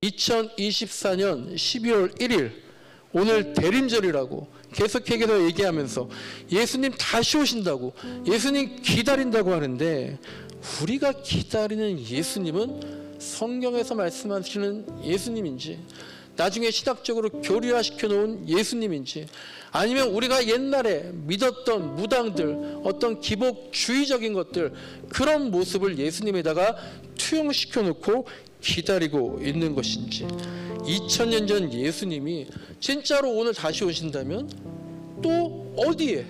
2024년 12월 1일 오늘 대림절이라고 계속해서 얘기하면서 예수님 다시 오신다고, 예수님 기다린다고 하는데, 우리가 기다리는 예수님은 성경에서 말씀하시는 예수님인지, 나중에 신학적으로 교리화시켜 놓은 예수님인지, 아니면 우리가 옛날에 믿었던 무당들, 어떤 기복주의적인 것들, 그런 모습을 예수님에다가 투영시켜 놓고 기다리고 있는 것인지, 2000년 전 예수님이 진짜로 오늘 다시 오신다면 또 어디에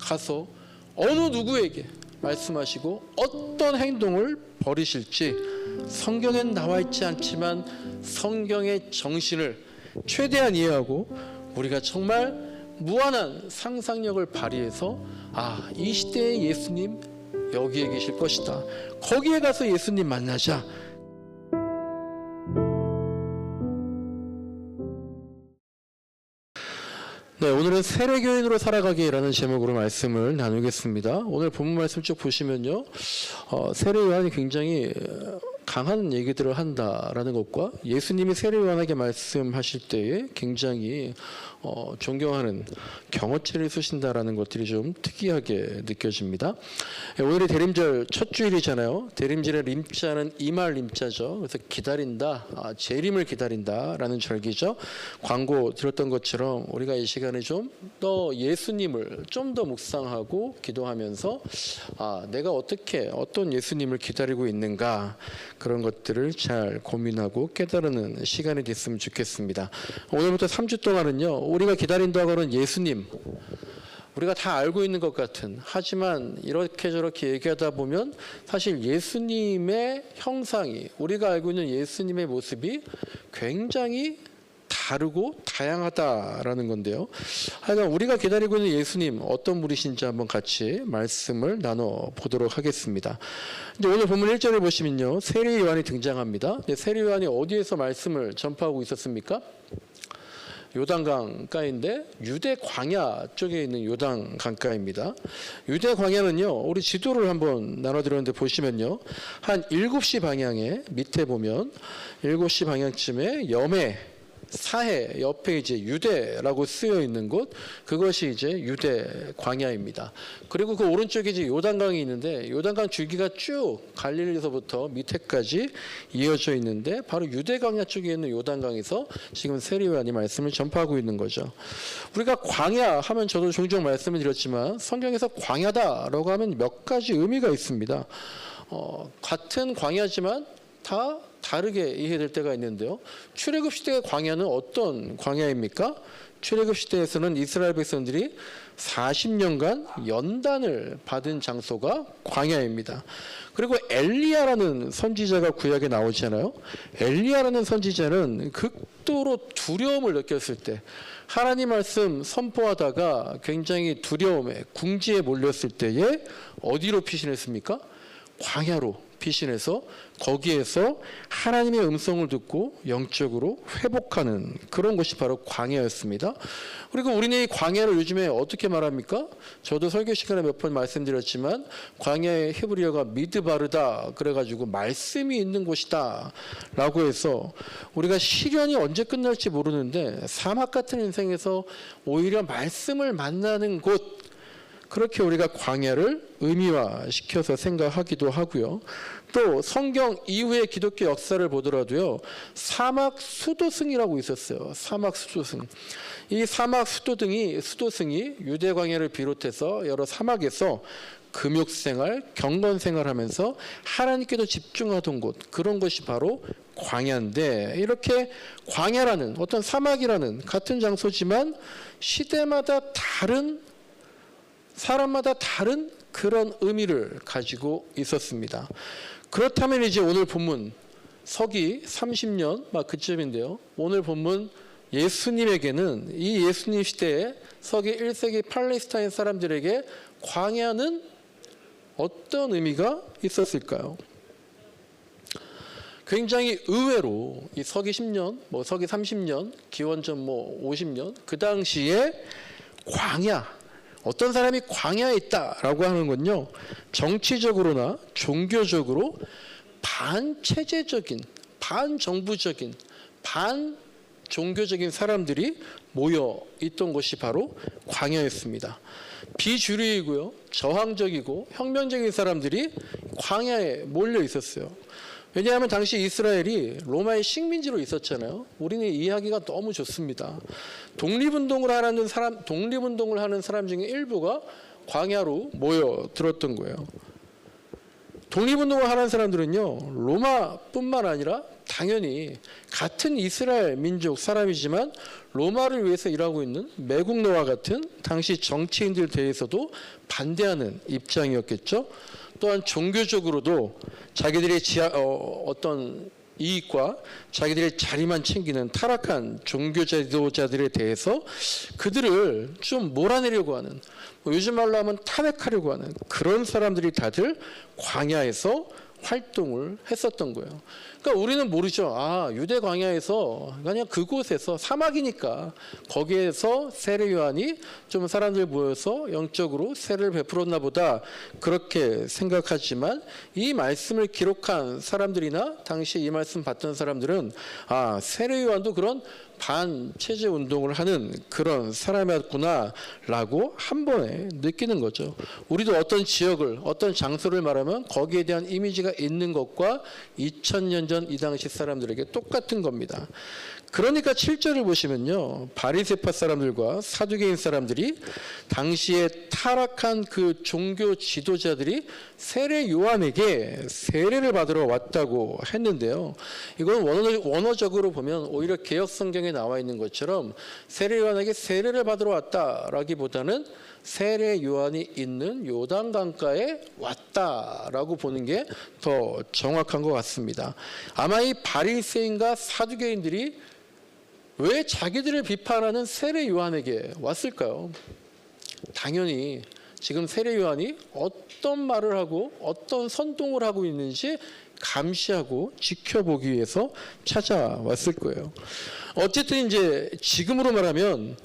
가서 어느 누구에게 말씀하시고 어떤 행동을 벌이실지 성경엔 나와 있지 않지만 성경의 정신을 최대한 이해하고 우리가 정말 무한한 상상력을 발휘해서 이 시대의 예수님 여기에 계실 것이다, 거기에 가서 예수님 만나자. 네, 오늘은 세례교인으로 살아가기라는 제목으로 말씀을 나누겠습니다. 오늘 본문 말씀 쭉 보시면요, 세례 요한이 굉장히 강한 얘기들을 한다라는 것과 예수님이 세례 요한에게 말씀하실 때에 굉장히 존경하는 경어체를 쓰신다라는 것들이 좀 특이하게 느껴집니다. 오늘이 대림절 첫 주일이잖아요. 대림절의 림자는 이말 림자죠. 그래서 기다린다, 재림을 기다린다라는 절기죠. 광고 들었던 것처럼 우리가 이 시간에 좀 더 예수님을 좀 더 묵상하고 기도하면서 내가 어떤 예수님을 기다리고 있는가, 그런 것들을 잘 고민하고 깨달는 시간이 됐으면 좋겠습니다. 오늘부터 3주 동안은요, 우리가 기다린다고 하는 예수님, 우리가 다 알고 있는 것 같은, 하지만 이렇게 저렇게 얘기하다 보면 사실 예수님의 형상이, 우리가 알고 있는 예수님의 모습이 굉장히 다르고 다양하다라는 건데요. 하여간 우리가 기다리고 있는 예수님 어떤 분이신지 한번 같이 말씀을 나눠보도록 하겠습니다. 이제 오늘 본문 1절을 보시면요, 세례 요한이 등장합니다. 세례 요한이 어디에서 말씀을 전파하고 있었습니까? 요단강 가인데 유대 광야 쪽에 있는 요단 강가입니다. 유대 광야는요, 우리 지도를 한번 나눠드렸는데 보시면요, 한 7시 방향에 밑에 보면 7시 방향쯤에 염해, 사해 옆에 이제 유대라고 쓰여 있는 곳, 그것이 이제 유대 광야입니다. 그리고 그 오른쪽에 이제 요단강이 있는데, 요단강 줄기가 쭉 갈릴리에서부터 밑에까지 이어져 있는데, 바로 유대 광야 쪽에 있는 요단강에서 지금 세례 요한이 말씀을 전파하고 있는 거죠. 우리가 광야 하면 저도 종종 말씀을 드렸지만 성경에서 광야다라고 하면 몇 가지 의미가 있습니다. 같은 광야지만 다 다르게 이해될 때가 있는데요. 출애굽 시대의 광야는 어떤 광야입니까? 출애굽 시대에서는 이스라엘 백성들이 40년간 연단을 받은 장소가 광야입니다. 그리고 엘리야라는 선지자가 구약에 나오잖아요. 엘리야라는 선지자는 극도로 두려움을 느꼈을 때, 하나님 말씀 선포하다가 굉장히 두려움에 궁지에 몰렸을 때에 어디로 피신했습니까? 광야로 피신해서 거기에서 하나님의 음성을 듣고 영적으로 회복하는 그런 것이 바로 광야였습니다. 그리고 우리는 이 광야를 요즘에 어떻게 말합니까? 저도 설교 시간에 몇 번 말씀드렸지만 광야의 히브리어가 미드바르다, 그래가지고 말씀이 있는 곳이다 라고 해서 우리가 시련이 언제 끝날지 모르는데 사막 같은 인생에서 오히려 말씀을 만나는 곳, 그렇게 우리가 광야를 의미화시켜서 생각하기도 하고요. 또 성경 이후의 기독교 역사를 보더라도요, 사막 수도승이라고 있었어요. 사막 수도승. 이 사막 수도승이 유대 광야를 비롯해서 여러 사막에서 금욕생활, 경건생활하면서 하나님께도 집중하던 곳, 그런 것이 바로 광야인데, 이렇게 광야라는 어떤 사막이라는 같은 장소지만 시대마다 다른, 사람마다 다른 그런 의미를 가지고 있었습니다. 그렇다면 이제 오늘 본문 서기 30년 막 그쯤인데요. 오늘 본문 예수님에게는, 이 예수님 시대에 서기 1세기 팔레스타인 사람들에게 광야는 어떤 의미가 있었을까요? 굉장히 의외로 이 서기 10년, 서기 30년, 기원전 50년, 그 당시에 광야, 어떤 사람이 광야에 있다라고 하는 건요, 정치적으로나 종교적으로 반체제적인, 반정부적인 반 종교적인 사람들이 모여 있던 곳이 바로 광야였습니다. 비주류이고요, 저항적이고 혁명적인 사람들이 광야에 몰려 있었어요. 왜냐하면 당시 이스라엘이 로마의 식민지로 있었잖아요. 우리는 이해하기가 너무 좋습니다. 독립운동을 하는 사람 중에 일부가 광야로 모여 들었던 거예요. 독립운동을 하는 사람들은요, 로마뿐만 아니라 당연히 같은 이스라엘 민족 사람이지만 로마를 위해서 일하고 있는 매국노와 같은 당시 정치인들 대해서도 반대하는 입장이었겠죠. 또한 종교적으로도 자기들의 어떤 이익과 자기들의 자리만 챙기는 타락한 종교 지도자들에 대해서 그들을 좀 몰아내려고 하는, 요즘 말로 하면 탄핵하려고 하는 그런 사람들이 다들 광야에서 활동을 했었던 거예요. 그러니까 우리는 모르죠. 유대 광야에서 그냥 그곳에서 사막이니까 거기에서 세례 요한이 좀 사람들 모여서 영적으로 세례를 베풀었나 보다 그렇게 생각하지만, 이 말씀을 기록한 사람들이나 당시 이 말씀 받던 사람들은 세례 요한도 그런 반체제 운동을 하는 그런 사람이었구나라고 한 번에 느끼는 거죠. 우리도 어떤 지역을, 어떤 장소를 말하면 거기에 대한 이미지가 있는 것과 2000년 전 이 당시 사람들에게 똑같은 겁니다. 그러니까 7절을 보시면요, 바리새파 사람들과 사두개인 사람들이 당시에 타락한 그 종교 지도자들이 세례 요한에게 세례를 받으러 왔다고 했는데요. 이건 원어적으로 보면 오히려 개역 성경에 나와 있는 것처럼 세례 요한에게 세례를 받으러 왔다라기보다는 세례 요한이 있는 요단강가에 왔다라고 보는 게 더 정확한 것 같습니다. 아마 이 바리새인과 사두개인들이 왜 자기들을 비판하는 세례 요한에게 왔을까요? 당연히 지금 세례 요한이 어떤 말을 하고 어떤 선동을 하고 있는지 감시하고 지켜보기 위해서 찾아왔을 거예요. 어쨌든 이제 지금으로 말하면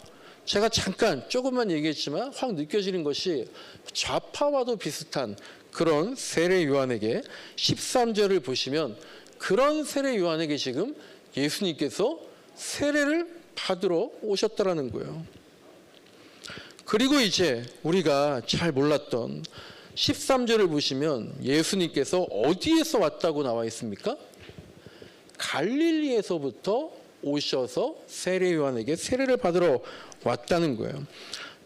제가 잠깐 조금만 얘기했지만 확 느껴지는 것이 좌파와도 비슷한 그런 세례 요한에게 13절을 보시면 그런 세례 요한에게 지금 예수님께서 세례를 받으러 오셨다라는 거예요. 그리고 이제 우리가 잘 몰랐던 13절을 보시면 예수님께서 어디에서 왔다고 나와 있습니까? 갈릴리에서부터 오셔서 세례 요한에게 세례를 받으러 왔다는 거예요.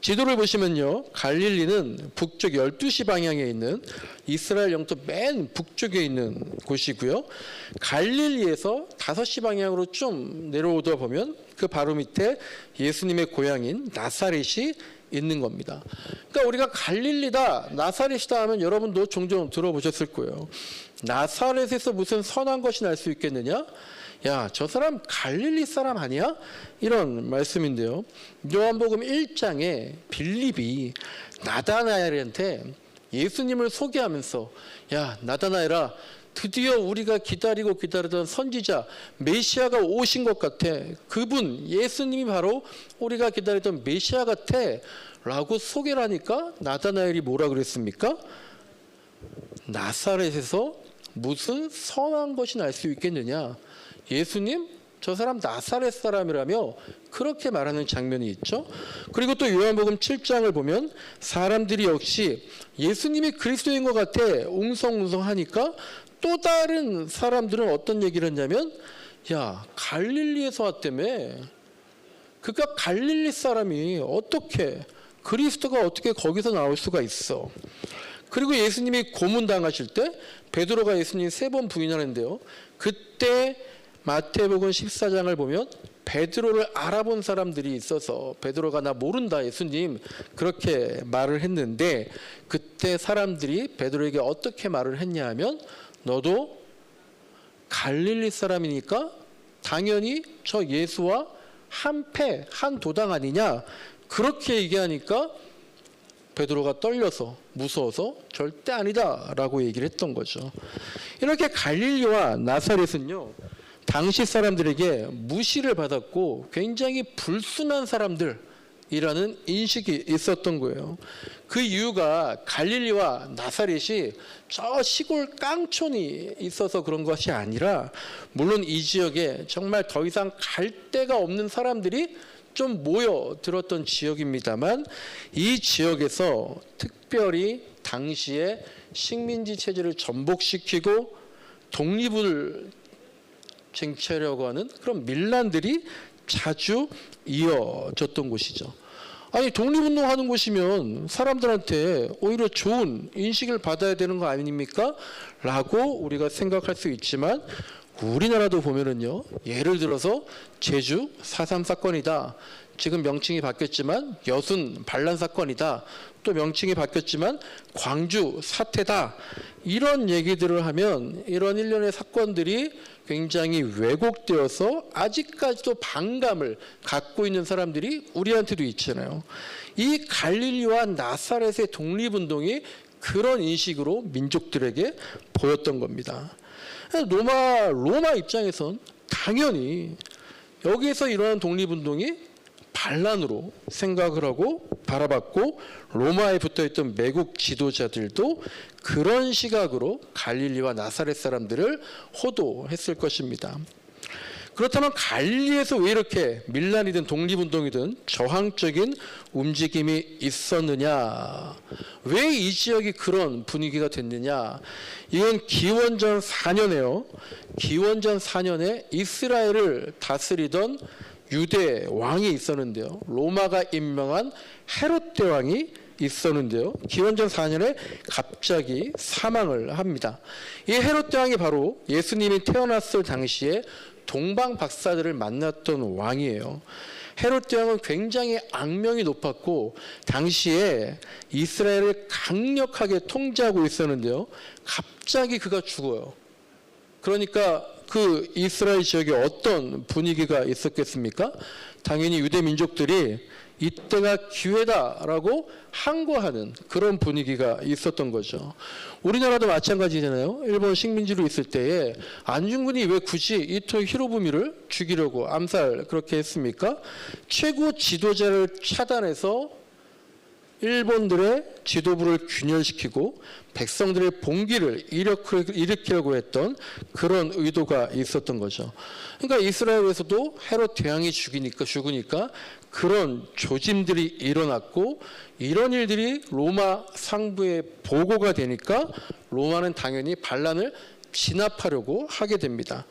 지도를 보시면요, 갈릴리는 북쪽 12시 방향에 있는 이스라엘 영토 맨 북쪽에 있는 곳이고요. 갈릴리에서 5시 방향으로 좀 내려오다 보면 그 바로 밑에 예수님의 고향인 나사렛이 있는 겁니다. 그러니까 우리가 갈릴리다, 나사렛이다 하면 여러분도 종종 들어보셨을 거예요. 나사렛에서 무슨 선한 것이 날 수 있겠느냐? 야, 저 사람 갈릴리 사람 아니야? 이런 말씀인데요. 요한복음 1장에 빌립이 나다나엘한테 예수님을 소개하면서, 야, 나다나엘아, 드디어 우리가 기다리던 선지자 메시아가 오신 것 같아. 그분 예수님이 바로 우리가 기다리던 메시아 같아 라고 소개를 하니까 나다나엘이 뭐라 그랬습니까? 나사렛에서 무슨 선한 것이 날 수 있겠느냐? 예수님, 저 사람 나사렛 사람이라며 그렇게 말하는 장면이 있죠. 그리고 또 요한복음 7장을 보면 사람들이 역시 예수님이 그리스도인 것 같아 웅성웅성하니까 또 다른 사람들은 어떤 얘기를 했냐면, 야, 갈릴리에서 왔다며. 그러니까 갈릴리 사람이 어떻게, 그리스도가 어떻게 거기서 나올 수가 있어. 그리고 예수님이 고문당하실 때 베드로가 예수님 3번 부인하는데요. 그때 마태복음 14장을 보면 베드로를 알아본 사람들이 있어서 베드로가 나 모른다 예수님 그렇게 말을 했는데, 그때 사람들이 베드로에게 어떻게 말을 했냐 하면, 너도 갈릴리 사람이니까 당연히 저 예수와 한패 한 도당 아니냐, 그렇게 얘기하니까 베드로가 떨려서 무서워서 절대 아니다 라고 얘기를 했던 거죠. 이렇게 갈릴리와 나사렛은요, 당시 사람들에게 무시를 받았고 굉장히 불순한 사람들이었던 이라는 인식이 있었던 거예요. 그 이유가 갈릴리와 나사렛이 저 시골 깡촌이 있어서 그런 것이 아니라, 물론 이 지역에 정말 더 이상 갈 데가 없는 사람들이 좀 모여들었던 지역입니다만, 이 지역에서 특별히 당시에 식민지 체제를 전복시키고 독립을 쟁취하려고 하는 그런 밀란들이 자주 이어졌던 곳이죠. 아니, 독립운동하는 곳이면 사람들한테 오히려 좋은 인식을 받아야 되는 거 아닙니까? 라고 우리가 생각할 수 있지만, 우리나라도 보면은요, 예를 들어서 제주 4.3 사건이다, 지금 명칭이 바뀌었지만 여순 반란 사건이다, 또 명칭이 바뀌었지만 광주 사태다, 이런 얘기들을 하면 이런 일련의 사건들이 굉장히 왜곡되어서 아직까지도 반감을 갖고 있는 사람들이 우리한테도 있잖아요. 이 갈릴리와 나사렛의 독립운동이 그런 인식으로 민족들에게 보였던 겁니다. 로마 입장에선 당연히 여기에서 일어난 독립운동이 반란으로 생각을 하고 바라봤고, 로마에 붙어있던 매국 지도자들도 그런 시각으로 갈릴리와 나사렛 사람들을 호도했을 것입니다. 그렇다면 갈릴리에서 왜 이렇게 밀란이든 독립운동이든 저항적인 움직임이 있었느냐, 왜 이 지역이 그런 분위기가 됐느냐, 이건 기원전 4년에요. 기원전 4년에 이스라엘을 다스리던 유대 왕이 있었는데요. 로마가 임명한 헤롯 대왕이 있었는데요. 기원전 4년에 갑자기 사망을 합니다. 이 헤롯 대왕이 바로 예수님이 태어났을 당시에 동방 박사들을 만났던 왕이에요. 헤롯 대왕은 굉장히 악명이 높았고 당시에 이스라엘을 강력하게 통제하고 있었는데요. 갑자기 그가 죽어요. 그러니까 그 이스라엘 지역에 어떤 분위기가 있었겠습니까? 당연히 유대 민족들이 이때가 기회다라고 항거하는 그런 분위기가 있었던 거죠. 우리나라도 마찬가지잖아요. 일본 식민지로 있을 때에 안중근이 왜 굳이 이토 히로부미를 죽이려고 암살 그렇게 했습니까? 최고 지도자를 차단해서 일본들의 지도부를 균열시키고 백성들의 봉기를 일으키려고 했던 그런 의도가 있었던 거죠. 그러니까 이스라엘에서도 헤롯 대왕이 죽으니까 그런 조짐들이 일어났고, 이런 일들이 로마 상부에 보고가 되니까 로마는 당연히 반란을 진압하려고 하게 됩니다.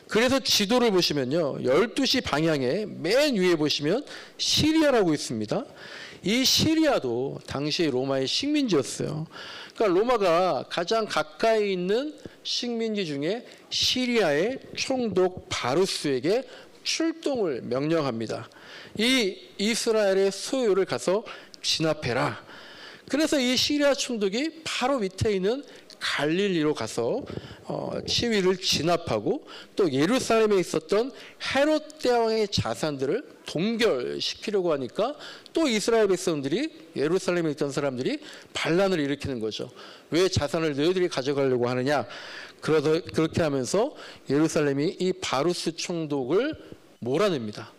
그래서 지도를 보시면요, 12시 방향에 맨 위에 보시면 시리아라고 있습니다. 이 시리아도 당시 로마의 식민지였어요. 그러니까 로마가 가장 가까이 있는 식민지 중에 시리아의 총독 바루스에게 출동을 명령합니다. 이 이스라엘의 소유를 가서 진압해라. 그래서 이 시리아 총독이 바로 밑에 있는 갈릴리로 가서 치위를 진압하고, 또 예루살렘에 있었던 헤롯 대왕의 자산들을 동결시키려고 하니까 또 이스라엘 백성들이, 예루살렘에 있던 사람들이 반란을 일으키는 거죠. 왜 자산을 너희들이 가져가려고 하느냐. 그렇게 하면서 예루살렘이 이 바루스 총독을 몰아냅니다.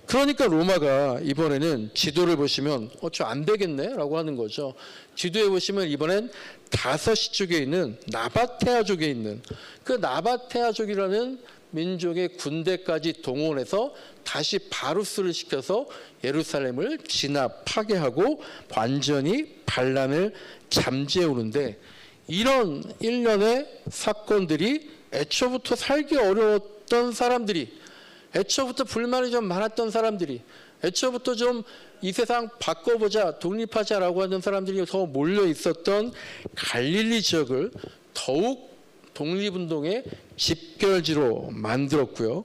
그러니까 로마가 이번에는 지도를 보시면 저 안 되겠네 라고 하는 거죠. 지도에 보시면 이번엔 다섯시 쪽에 있는 나바테아족에 있는 그 나바테아족이라는 민족의 군대까지 동원해서 다시 바루스를 시켜서 예루살렘을 진압, 파괴하고 완전히 반란을 잠재우는데, 이런 일련의 사건들이 애초부터 살기 어려웠던 사람들이, 애초부터 불만이 좀 많았던 사람들이, 애초부터 좀 이 세상 바꿔보자, 독립하자라고 하는 사람들이 더 몰려 있었던 갈릴리 지역을 더욱 독립운동의 집결지로 만들었고요.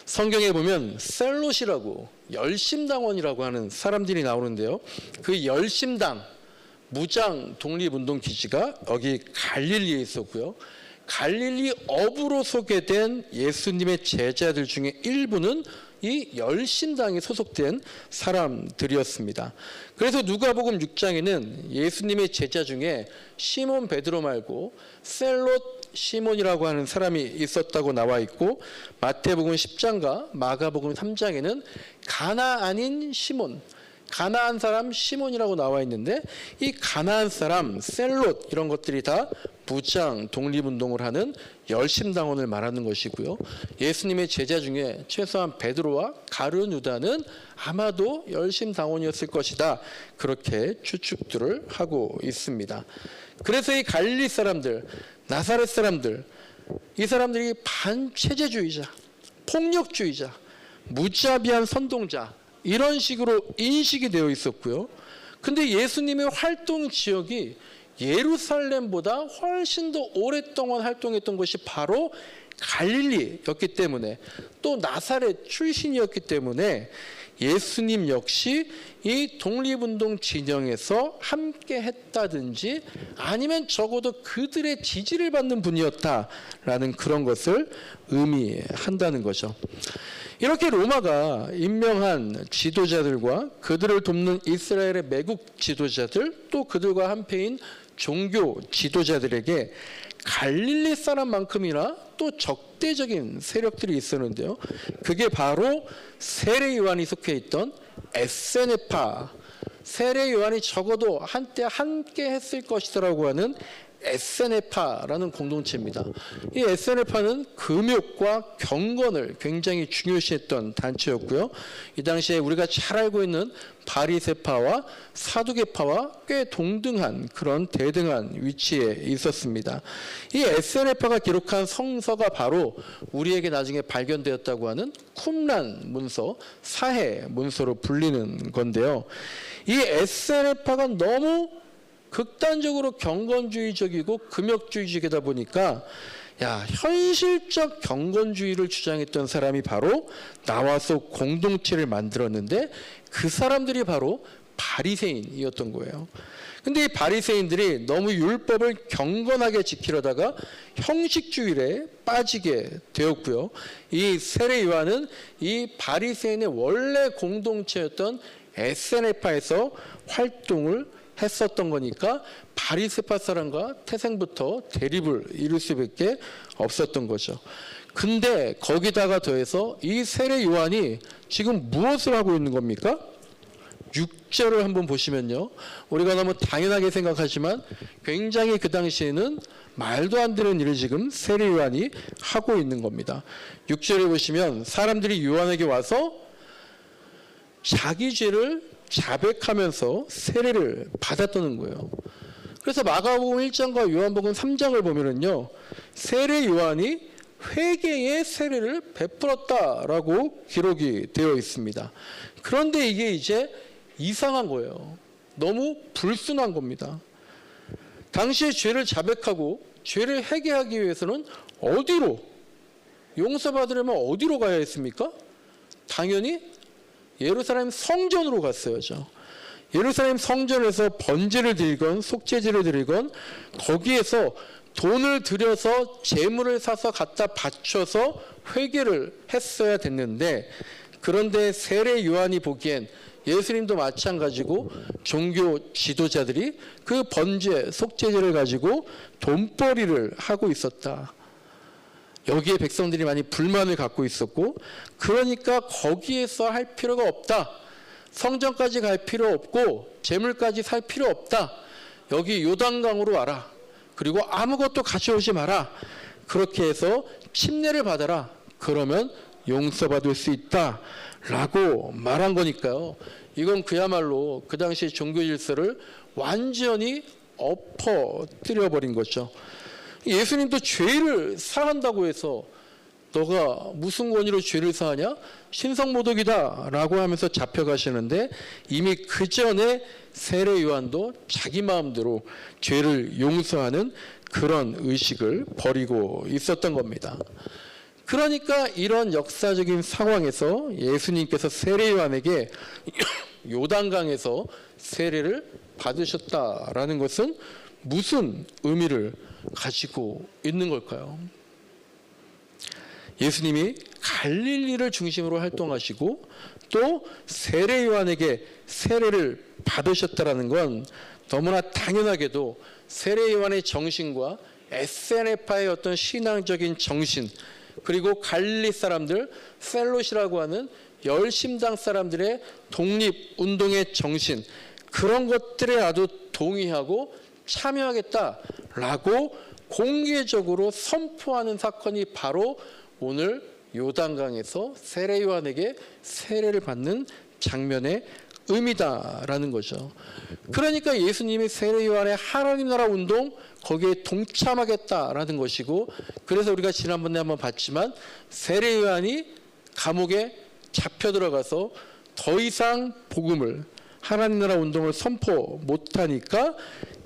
성경에 보면 셀롯이라고 열심당원이라고 하는 사람들이 나오는데요. 그 열심당 무장 독립운동 기지가 여기 갈릴리에 있었고요. 갈릴리 어부로 소개된 예수님의 제자들 중에 일부는 이 열심당에 소속된 사람들이었습니다. 그래서 누가복음 6장에는 예수님의 제자 중에 시몬 베드로 말고 셀롯 시몬이라고 하는 사람이 있었다고 나와 있고, 마태복음 10장과 마가복음 3장에는 가나안인 시몬, 가나안 사람 시몬이라고 나와 있는데, 이 가나안 사람 셀롯 이런 것들이 다 무장 독립운동을 하는 열심당원을 말하는 것이고요. 예수님의 제자 중에 최소한 베드로와 가룟 유다는 아마도 열심당원이었을 것이다, 그렇게 추측들을 하고 있습니다. 그래서 이 갈릴리 사람들, 나사렛 사람들, 이 사람들이 반체제주의자, 폭력주의자, 무자비한 선동자, 이런 식으로 인식이 되어 있었고요. 근데 예수님의 활동 지역이 예루살렘보다 훨씬 더 오랫동안 활동했던 것이 바로 갈릴리였기 때문에, 또 나사렛 출신이었기 때문에 예수님 역시 이 독립운동 진영에서 함께 했다든지 아니면 적어도 그들의 지지를 받는 분이었다라는 그런 것을 의미한다는 거죠. 이렇게 로마가 임명한 지도자들과 그들을 돕는 이스라엘의 매국 지도자들, 또 그들과 한패인 종교 지도자들에게 갈릴리 사람만큼이나 또 적대적인 세력들이 있었는데요. 그게 바로 세례 요한이 속해 있던 에세네파, 세례 요한이 적어도 한때 함께 했을 것이라고 하는 에세네파라는 공동체입니다. 이 에세네파는 금욕과 경건을 굉장히 중요시했던 단체였고요. 이 당시에 우리가 잘 알고 있는 바리새파와 사두개파와 꽤 동등한 그런 대등한 위치에 있었습니다. 이 에세네파가 기록한 성서가 바로 우리에게 나중에 발견되었다고 하는 쿰란 문서, 사해 문서로 불리는 건데요. 이 에세네파가 너무 극단적으로 경건주의적이고 금욕주의적이다 보니까 현실적 경건주의를 주장했던 사람이 바로 나와서 공동체를 만들었는데, 그 사람들이 바로 바리새인이었던 거예요. 근데 이 바리새인들이 너무 율법을 경건하게 지키려다가 형식주의에 빠지게 되었고요. 이 세례 요한은 이 바리새인의 원래 공동체였던 에세네파에서 활동을 했었던 거니까 바리새파 사람과 태생부터 대립을 이룰 수밖에 없었던 거죠. 근데 거기다가 더해서 이 세례 요한이 지금 무엇을 하고 있는 겁니까? 6절을 한번 보시면요, 우리가 너무 당연하게 생각하지만 굉장히 그 당시에는 말도 안 되는 일을 지금 세례 요한이 하고 있는 겁니다. 6절에 보시면 사람들이 요한에게 와서 자기 죄를 자백하면서 세례를 받았다는 거예요. 그래서 마가복음 1장과 요한복음 3장을 보면은요, 세례 요한이 회개의 세례를 베풀었다라고 기록이 되어 있습니다. 그런데 이게 이제 이상한 거예요. 너무 불순한 겁니다. 당시에 죄를 자백하고 죄를 회개하기 위해서는 어디로, 용서받으려면 어디로 가야 했습니까? 당연히 예루살렘 성전으로 갔어야죠. 예루살렘 성전에서 번제를 드리건 속죄제를 드리건 거기에서 돈을 들여서 제물을 사서 갖다 바쳐서 회개를 했어야 됐는데, 그런데 세례 요한이 보기엔 예수님도 마찬가지고 종교 지도자들이 그 번제 속죄제를 가지고 돈벌이를 하고 있었다. 여기에 백성들이 많이 불만을 갖고 있었고, 그러니까 거기에서 할 필요가 없다. 성전까지 갈 필요 없고 제물까지 살 필요 없다. 여기 요단강으로 와라. 그리고 아무것도 가져오지 마라. 그렇게 해서 침례를 받아라. 그러면 용서받을 수 있다. 라고 말한 거니까요. 이건 그야말로 그 당시 종교 질서를 완전히 엎어뜨려버린 거죠. 예수님도 죄를 사한다고 해서 너가 무슨 권위로 죄를 사하냐? 신성모독이다 라고 하면서 잡혀가시는데, 이미 그 전에 세례 요한도 자기 마음대로 죄를 용서하는 그런 의식을 버리고 있었던 겁니다. 그러니까 이런 역사적인 상황에서 예수님께서 세례 요한에게 요단강에서 세례를 받으셨다라는 것은 무슨 의미를 가지고 있는 걸까요? 예수님이 갈릴리를 중심으로 활동하시고 또 세례 요한에게 세례를 받으셨다라는 건 너무나 당연하게도 세례 요한의 정신과 SNF파의 어떤 신앙적인 정신, 그리고 갈릴리 사람들 셀롯이라고 하는 열심당 사람들의 독립운동의 정신, 그런 것들에 나도 동의하고 참여하겠다라고 공개적으로 선포하는 사건이 바로 오늘 요단강에서 세례 요한에게 세례를 받는 장면의 의미다라는 거죠. 그러니까 예수님이 세례 요한의 하나님 나라 운동 거기에 동참하겠다라는 것이고, 그래서 우리가 지난번에 한번 봤지만 세례 요한이 감옥에 잡혀 들어가서 더 이상 복음을, 하나님 나라 운동을 선포 못하니까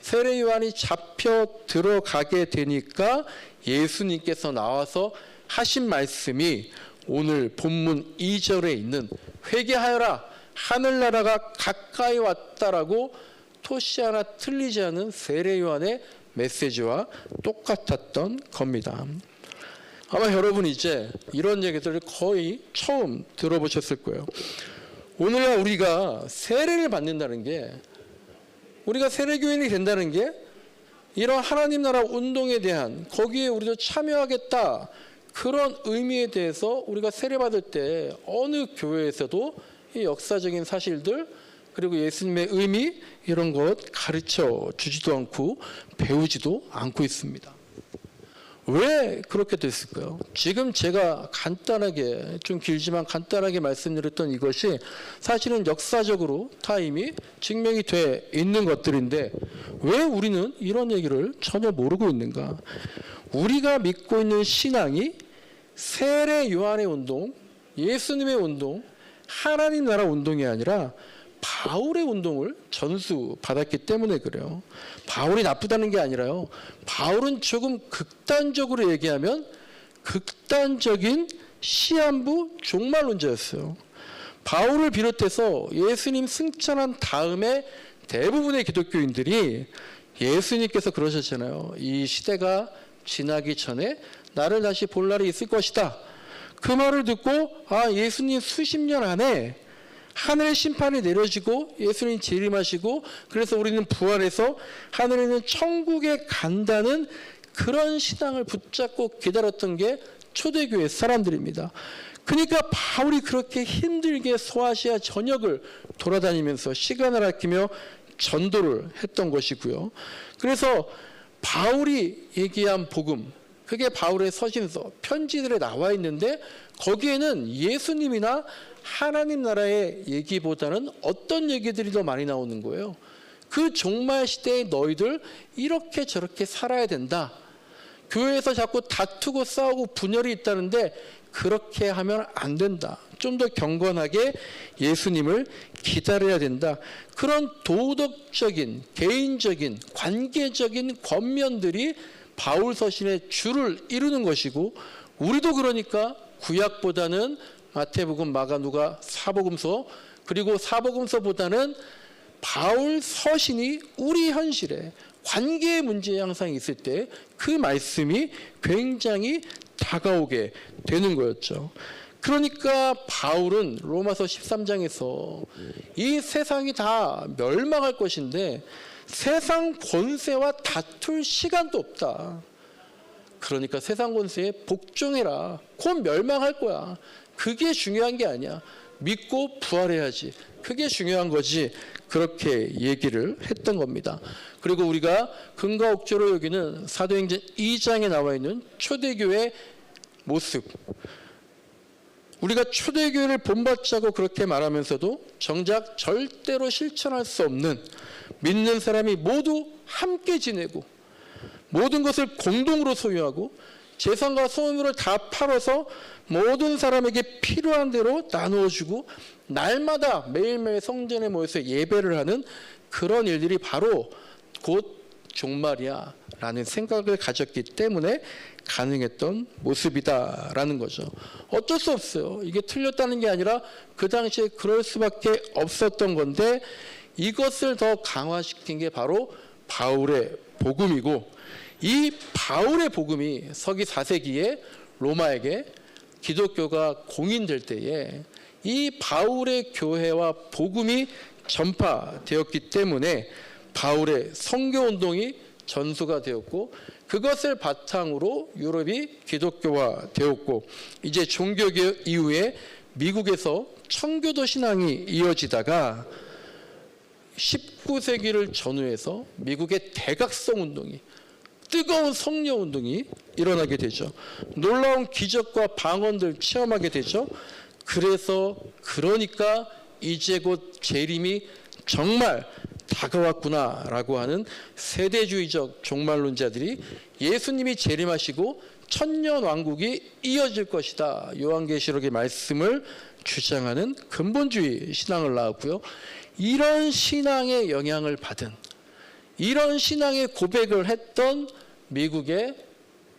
세례 요한이 잡혀 들어가게 되니까 예수님께서 나와서 하신 말씀이 오늘 본문 2절에 있는 회개하여라 하늘나라가 가까이 왔다라고 토시 하나 틀리지 않은 세례 요한의 메시지와 똑같았던 겁니다. 아마 여러분 이제 이런 얘기들을 거의 처음 들어보셨을 거예요. 오늘날 우리가 세례를 받는다는 게, 우리가 세례교인이 된다는 게 이런 하나님 나라 운동에 대한, 거기에 우리도 참여하겠다, 그런 의미에 대해서 우리가 세례받을 때 어느 교회에서도 이 역사적인 사실들 그리고 예수님의 의미 이런 것 가르쳐 주지도 않고 배우지도 않고 있습니다. 왜 그렇게 됐을까요? 지금 제가 간단하게, 좀 길지만 간단하게 말씀드렸던 이것이 사실은 역사적으로 다 이미 증명이 돼 있는 것들인데 왜 우리는 이런 얘기를 전혀 모르고 있는가? 우리가 믿고 있는 신앙이 세례 요한의 운동, 예수님의 운동, 하나님 나라 운동이 아니라 바울의 운동을 전수받았기 때문에 그래요. 바울이 나쁘다는 게 아니라요, 바울은 조금 극단적으로 얘기하면 극단적인 시한부 종말론자였어요. 바울을 비롯해서 예수님 승천한 다음에 대부분의 기독교인들이 예수님께서 그러셨잖아요. 이 시대가 지나기 전에 나를 다시 볼 날이 있을 것이다. 그 말을 듣고 예수님 수십 년 안에 하늘의 심판이 내려지고 예수님 재림하시고 그래서 우리는 부활해서 하늘에 있는 천국에 간다는 그런 신앙을 붙잡고 기다렸던 게 초대교회 사람들입니다. 그러니까 바울이 그렇게 힘들게 소아시아 전역을 돌아다니면서 시간을 아끼며 전도를 했던 것이고요. 그래서 바울이 얘기한 복음, 그게 바울의 서신서, 편지들에 나와 있는데 거기에는 예수님이나 하나님 나라의 얘기보다는 어떤 얘기들이 더 많이 나오는 거예요. 그 종말 시대에 너희들 이렇게 저렇게 살아야 된다. 교회에서 자꾸 다투고 싸우고 분열이 있다는데 그렇게 하면 안 된다. 좀 더 경건하게 예수님을 기다려야 된다. 그런 도덕적인, 개인적인, 관계적인 권면들이 바울 서신의 주를 이루는 것이고, 우리도 그러니까 구약보다는 마태복음, 마가, 누가, 사복음서, 그리고 사복음서보다는 바울 서신이 우리 현실에 관계의 문제 항상 있을 때 그 말씀이 굉장히 다가오게 되는 거였죠. 그러니까 바울은 로마서 13장에서 이 세상이 다 멸망할 것인데 세상 권세와 다툴 시간도 없다. 그러니까 세상 권세에 복종해라. 곧 멸망할 거야. 그게 중요한 게 아니야. 믿고 부활해야지. 그게 중요한 거지. 그렇게 얘기를 했던 겁니다. 그리고 우리가 근거 옥조로 여기는 사도행전 2장에 나와 있는 초대교회 모습, 우리가 초대교회를 본받자고 그렇게 말하면서도 정작 절대로 실천할 수 없는, 믿는 사람이 모두 함께 지내고 모든 것을 공동으로 소유하고 재산과 소유물을 다 팔아서 모든 사람에게 필요한 대로 나누어주고 날마다 매일매일 성전에 모여서 예배를 하는 그런 일들이 바로 곧 종말이야 라는 생각을 가졌기 때문에 가능했던 모습이다라는 거죠. 어쩔 수 없어요. 이게 틀렸다는 게 아니라 그 당시에 그럴 수밖에 없었던 건데, 이것을 더 강화시킨 게 바로 바울의 복음이고, 이 바울의 복음이 서기 4세기에 로마에게 기독교가 공인될 때에 이 바울의 교회와 복음이 전파되었기 때문에 바울의 선교운동이 전수가 되었고 그것을 바탕으로 유럽이 기독교화 되었고 이제 종교개혁 이후에 미국에서 청교도 신앙이 이어지다가 19세기를 전후해서 미국의 대각성 운동이 뜨거운 성령 운동이 일어나게 되죠. 놀라운 기적과 방언들 체험하게 되죠. 그러니까 이제 곧 재림이 정말 다가왔구나라고 하는 세대주의적 종말론자들이 예수님이 재림하시고 천년왕국이 이어질 것이다. 요한계시록의 말씀을 주장하는 근본주의 신앙을 낳았고요. 이런 신앙의 영향을 받은 이런 신앙의 고백을 했던 미국의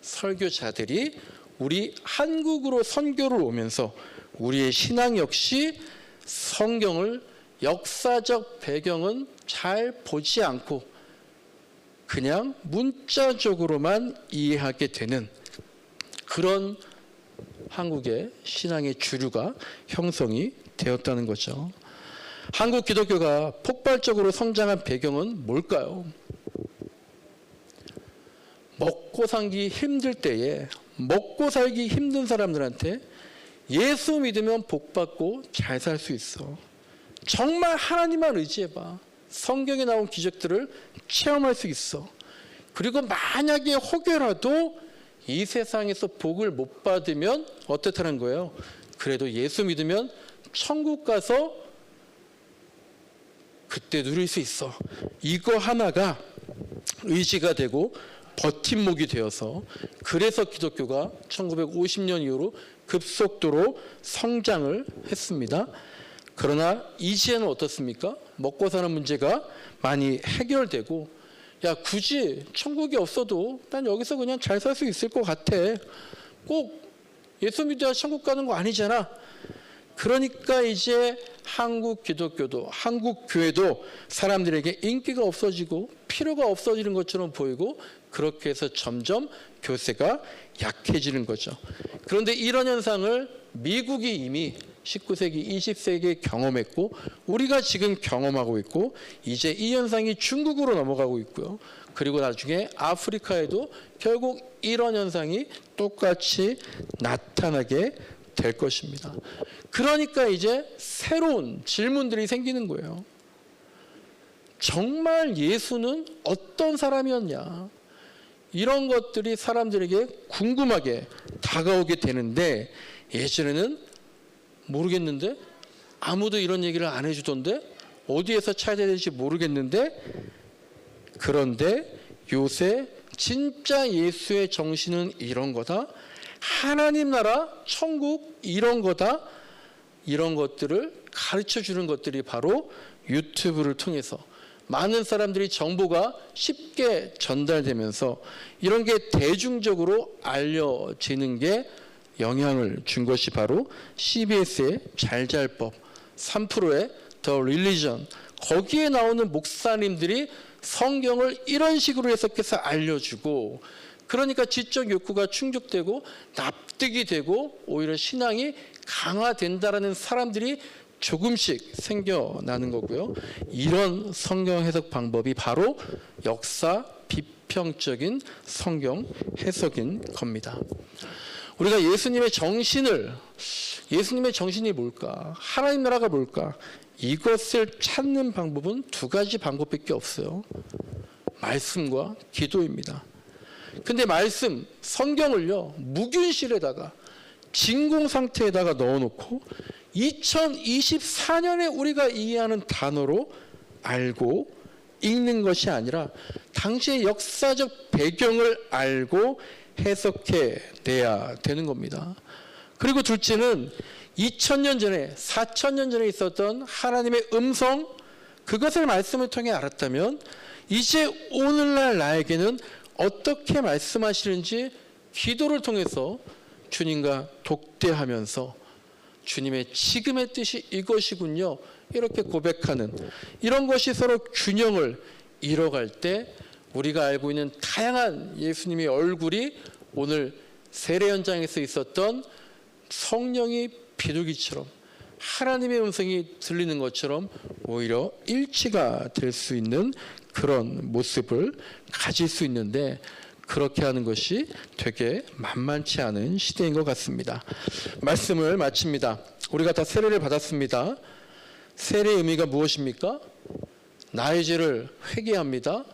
설교자들이 우리 한국으로 선교를 오면서 우리의 신앙 역시 성경을 역사적 배경은 잘 보지 않고 그냥 문자적으로만 이해하게 되는 그런 한국의 신앙의 주류가 형성이 되었다는 거죠. 한국 기독교가 폭발적으로 성장한 배경은 뭘까요? 먹고 살기 힘들 때에 먹고 살기 힘든 사람들한테 예수 믿으면 복 받고 잘 살 수 있어. 정말 하나님만 의지해봐. 성경에 나온 기적들을 체험할 수 있어. 그리고 만약에 혹여라도 이 세상에서 복을 못 받으면 어떻다는 거예요? 그래도 예수 믿으면 천국 가서 그때 누릴 수 있어. 이거 하나가 의지가 되고 버팀목이 되어서 그래서 기독교가 1950년 이후로 급속도로 성장을 했습니다. 그러나 이제는 어떻습니까? 먹고 사는 문제가 많이 해결되고 야 굳이 천국이 없어도 난 여기서 그냥 잘 살 수 있을 것 같아. 꼭 예수 믿어야 천국 가는 거 아니잖아. 그러니까 이제 한국 기독교도 한국 교회도 사람들에게 인기가 없어지고 필요가 없어지는 것처럼 보이고 그렇게 해서 점점 교세가 약해지는 거죠. 그런데 이런 현상을 미국이 이미 19세기, 20세기에 경험했고 우리가 지금 경험하고 있고 이제 이 현상이 중국으로 넘어가고 있고요. 그리고 나중에 아프리카에도 결국 이런 현상이 똑같이 나타나게 될 것입니다. 그러니까 이제 새로운 질문들이 생기는 거예요. 정말 예수는 어떤 사람이었냐? 이런 것들이 사람들에게 궁금하게 다가오게 되는데 예전에는 모르겠는데 아무도 이런 얘기를 안 해주던데 어디에서 찾아야 될지 모르겠는데 그런데 요새 진짜 예수의 정신은 이런 거다. 하나님 나라, 천국 이런 거다. 이런 것들을 가르쳐 주는 것들이 바로 유튜브를 통해서 많은 사람들이 정보가 쉽게 전달되면서 이런 게 대중적으로 알려지는 게 영향을 준 것이 바로 CBS의 잘잘법, 3프로의 더 릴리전 거기에 나오는 목사님들이 성경을 이런 식으로 해석해서 알려주고 그러니까 지적 욕구가 충족되고 납득이 되고 오히려 신앙이 강화된다라는 사람들이 조금씩 생겨나는 거고요. 이런 성경 해석 방법이 바로 역사 비평적인 성경 해석인 겁니다. 우리가 예수님의 정신이 뭘까? 하나님 나라가 뭘까? 이것을 찾는 방법은 두 가지 방법밖에 없어요. 말씀과 기도입니다. 근데 말씀, 성경을요, 무균실에다가 진공 상태에다가 넣어놓고 2024년에 우리가 이해하는 단어로 알고 읽는 것이 아니라 당시의 역사적 배경을 알고 해석해내야 되는 겁니다. 그리고 둘째는 2000년 전에 4000년 전에 있었던 하나님의 음성 그것을 말씀을 통해 알았다면 이제 오늘날 나에게는 어떻게 말씀하시는지 기도를 통해서 주님과 독대하면서 주님의 지금의 뜻이 이것이군요 이렇게 고백하는 이런 것이 서로 균형을 이뤄갈 때 우리가 알고 있는 다양한 예수님의 얼굴이 오늘 세례 현장에서 있었던 성령이 비둘기처럼 하나님의 음성이 들리는 것처럼 오히려 일치가 될 수 있는 그런 모습을 가질 수 있는데, 그렇게 하는 것이 되게 만만치 않은 시대인 것 같습니다. 말씀을 마칩니다. 우리가 다 세례를 받았습니다. 세례의 의미가 무엇입니까? 나의 죄를 회개합니다.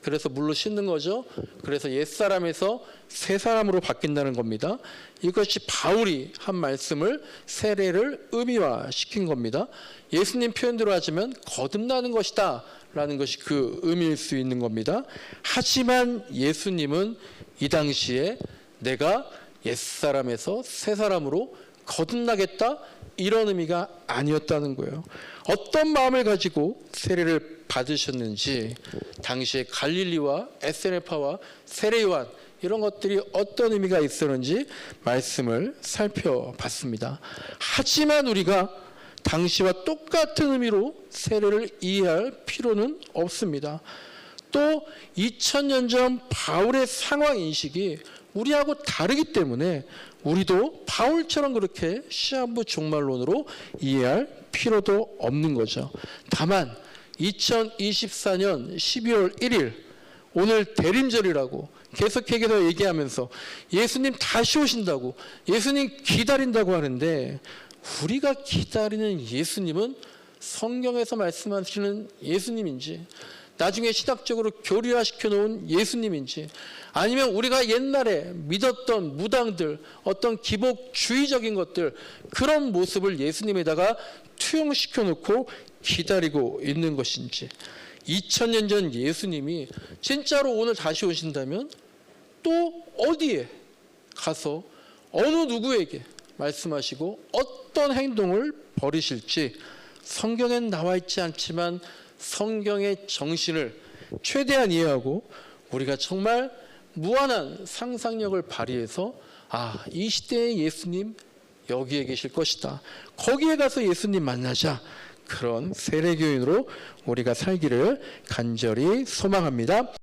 그래서 물로 씻는 거죠. 그래서 옛사람에서 새사람으로 바뀐다는 겁니다. 이것이 바울이 한 말씀을, 세례를 의미화시킨 겁니다. 예수님 표현대로 하자면 거듭나는 것이다 라는 것이 그 의미일 수 있는 겁니다. 하지만 예수님은 이 당시에 내가 옛사람에서 새사람으로 거듭나겠다, 이런 의미가 아니었다는 거예요. 어떤 마음을 가지고 세례를 받으셨는지, 당시에 갈릴리와 에세네파와 세례요한, 이런 것들이 어떤 의미가 있었는지 말씀을 살펴봤습니다. 하지만 우리가 당시와 똑같은 의미로 세례를 이해할 필요는 없습니다. 또 2000년 전 바울의 상황 인식이 우리하고 다르기 때문에 우리도 바울처럼 그렇게 시한부 종말론으로 이해할 필요도 없는 거죠. 다만 2024년 12월 1일 오늘 대림절이라고 계속해서 얘기하면서 예수님 다시 오신다고, 예수님 기다린다고 하는데, 우리가 기다리는 예수님은 성경에서 말씀하시는 예수님인지, 나중에 신학적으로 교리화시켜 놓은 예수님인지, 아니면 우리가 옛날에 믿었던 무당들, 어떤 기복주의적인 것들, 그런 모습을 예수님에다가 투영시켜 놓고 기다리고 있는 것인지, 2000년 전 예수님이 진짜로 오늘 다시 오신다면 또 어디에 가서 어느 누구에게 말씀하시고 어떤 행동을 벌이실지 성경엔 나와 있지 않지만 성경의 정신을 최대한 이해하고 우리가 정말 무한한 상상력을 발휘해서, 이 시대의 예수님 여기에 계실 것이다, 거기에 가서 예수님 만나자, 그런 세례교인으로 우리가 살기를 간절히 소망합니다.